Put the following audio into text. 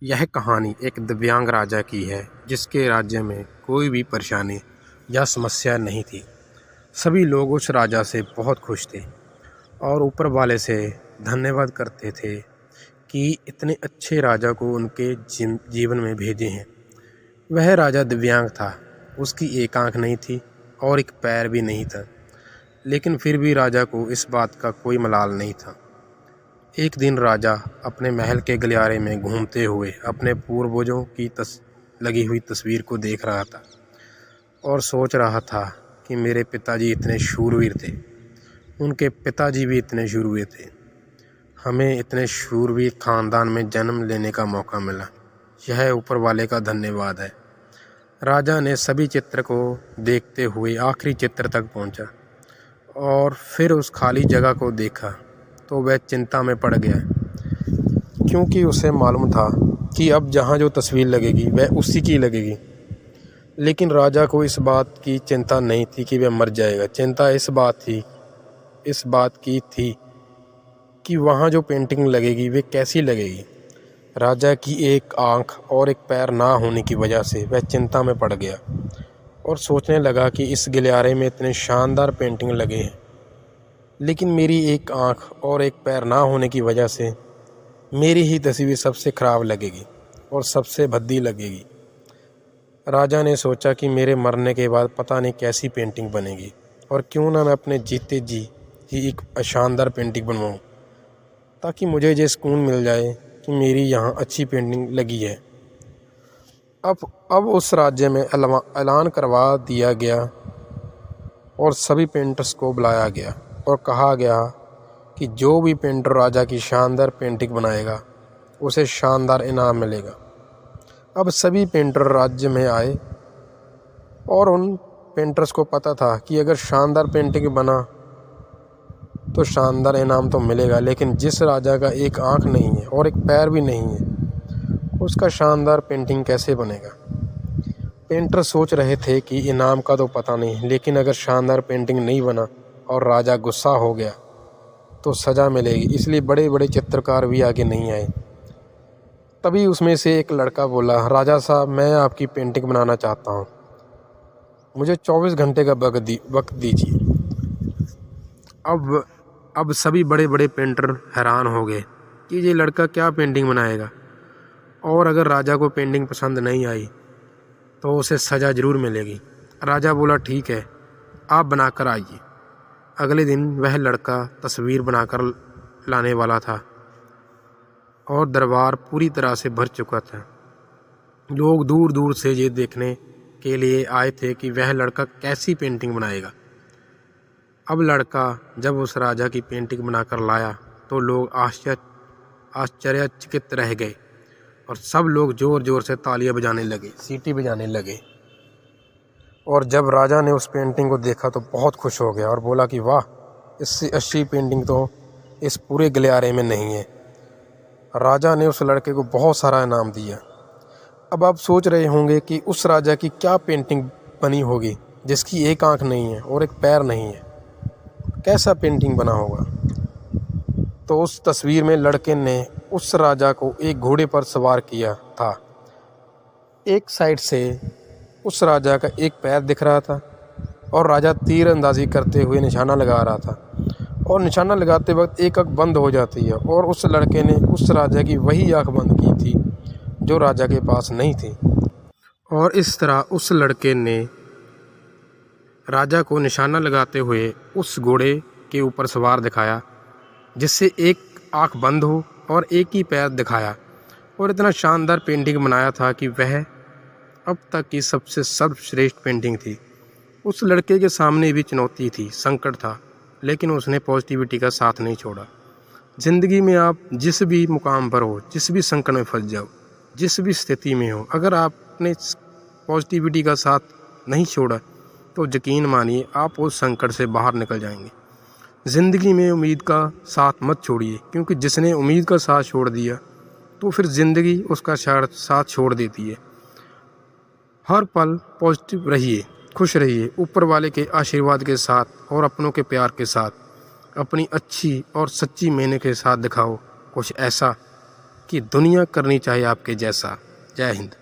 यह कहानी एक दिव्यांग राजा की है जिसके राज्य में कोई भी परेशानी या समस्या नहीं थी। सभी लोग उस राजा से बहुत खुश थे और ऊपर वाले से धन्यवाद करते थे कि इतने अच्छे राजा को उनके जीवन में भेजे हैं। वह राजा दिव्यांग था, उसकी एक आंख नहीं थी और एक पैर भी नहीं था, लेकिन फिर भी राजा को इस बात का कोई मलाल नहीं था। एक दिन राजा अपने महल के गलियारे में घूमते हुए अपने पूर्वजों की लगी हुई तस्वीर को देख रहा था और सोच रहा था कि मेरे पिताजी इतने शूरवीर थे, उनके पिताजी भी इतने शूरवीर थे, हमें इतने शूरवीर खानदान में जन्म लेने का मौका मिला। यह ऊपर वाले का धन्यवाद है। राजा ने सभी चित्र को देखते हुए आखिरी चित्र तक पहुंचा और फिर उस खाली जगह को देखा तो वह चिंता में पड़ गया, क्योंकि उसे मालूम था कि अब जहाँ जो तस्वीर लगेगी वह उसी की लगेगी। लेकिन राजा को इस बात की चिंता नहीं थी कि वह मर जाएगा। चिंता इस बात की थी कि वहाँ जो पेंटिंग लगेगी वे कैसी लगेगी। राजा की एक आंख और एक पैर ना होने की वजह से वह चिंता में पड़ गया और सोचने लगा कि इस गलियारे में इतने शानदार पेंटिंग लगे हैं, लेकिन मेरी एक आंख और एक पैर ना होने की वजह से मेरी ही तस्वीर सबसे ख़राब लगेगी और सबसे भद्दी लगेगी। राजा ने सोचा कि मेरे मरने के बाद पता नहीं कैसी पेंटिंग बनेगी, और क्यों ना मैं अपने जीते जी ही एक शानदार पेंटिंग बनवाऊँ, ताकि मुझे ये सुकून मिल जाए कि मेरी यहाँ अच्छी पेंटिंग लगी है। अब उस राज्य में ऐलान करवा दिया गया और सभी पेंटर्स को बुलाया गया और कहा गया कि जो भी पेंटर राजा की शानदार पेंटिंग बनाएगा उसे शानदार इनाम मिलेगा। अब सभी पेंटर राज्य में आए और उन पेंटर्स को पता था कि अगर शानदार पेंटिंग बना तो शानदार इनाम तो मिलेगा, लेकिन जिस राजा का एक आंख नहीं है और एक पैर भी नहीं है उसका शानदार पेंटिंग कैसे बनेगा। पेंटर सोच रहे थे कि इनाम का तो पता नहीं, लेकिन अगर शानदार पेंटिंग नहीं बना और राजा गुस्सा हो गया तो सज़ा मिलेगी। इसलिए बड़े बड़े चित्रकार भी आगे नहीं आए। तभी उसमें से एक लड़का बोला, राजा साहब, मैं आपकी पेंटिंग बनाना चाहता हूँ, मुझे 24 घंटे का वक्त दीजिए। अब सभी बड़े बड़े पेंटर हैरान हो गए कि ये लड़का क्या पेंटिंग बनाएगा, और अगर राजा को पेंटिंग पसंद नहीं आई तो उसे सज़ा ज़रूर मिलेगी। राजा बोला, ठीक है, आप बनाकर आइए। अगले दिन वह लड़का तस्वीर बनाकर लाने वाला था और दरबार पूरी तरह से भर चुका था। लोग दूर दूर से ये देखने के लिए आए थे कि वह लड़का कैसी पेंटिंग बनाएगा। अब लड़का जब उस राजा की पेंटिंग बनाकर लाया तो लोग आश्चर्यचकित रह गए और सब लोग ज़ोर ज़ोर से तालियां बजाने लगे, सीटी बजाने लगे। और जब राजा ने उस पेंटिंग को देखा तो बहुत खुश हो गया और बोला कि वाह, इससे अच्छी पेंटिंग तो इस पूरे गलियारे में नहीं है। राजा ने उस लड़के को बहुत सारा इनाम दिया। अब आप सोच रहे होंगे कि उस राजा की क्या पेंटिंग बनी होगी जिसकी एक आंख नहीं है और एक पैर नहीं है, कैसा पेंटिंग बना होगा। तो उस तस्वीर में लड़के ने उस राजा को एक घोड़े पर सवार किया था। एक साइड से उस राजा का एक पैर दिख रहा था और राजा तीर अंदाजी करते हुए निशाना लगा रहा था, और निशाना लगाते वक्त एक आंख बंद हो जाती है, और उस लड़के ने उस राजा की वही आंख बंद की थी जो राजा के पास नहीं थी। और इस तरह उस लड़के ने राजा को निशाना लगाते हुए उस घोड़े के ऊपर सवार दिखाया, जिससे एक आंख बंद हो और एक ही पैर दिखाया, और इतना शानदार पेंटिंग बनाया था कि वह अब तक की सबसे सर्वश्रेष्ठ पेंटिंग थी। उस लड़के के सामने भी चुनौती थी, संकट था, लेकिन उसने पॉजिटिविटी का साथ नहीं छोड़ा। ज़िंदगी में आप जिस भी मुकाम पर हो, जिस भी संकट में फंस जाओ, जिस भी स्थिति में हो, अगर आपने पॉजिटिविटी का साथ नहीं छोड़ा तो यकीन मानिए आप उस संकट से बाहर निकल जाएंगे। ज़िंदगी में उम्मीद का साथ मत छोड़िए, क्योंकि जिसने उम्मीद का साथ छोड़ दिया तो फिर ज़िंदगी उसका साथ छोड़ देती है। हर पल पॉजिटिव रहिए, खुश रहिए, ऊपर वाले के आशीर्वाद के साथ और अपनों के प्यार के साथ अपनी अच्छी और सच्ची मेहनत के साथ दिखाओ कुछ ऐसा कि दुनिया करनी चाहिए आपके जैसा। जय हिंद।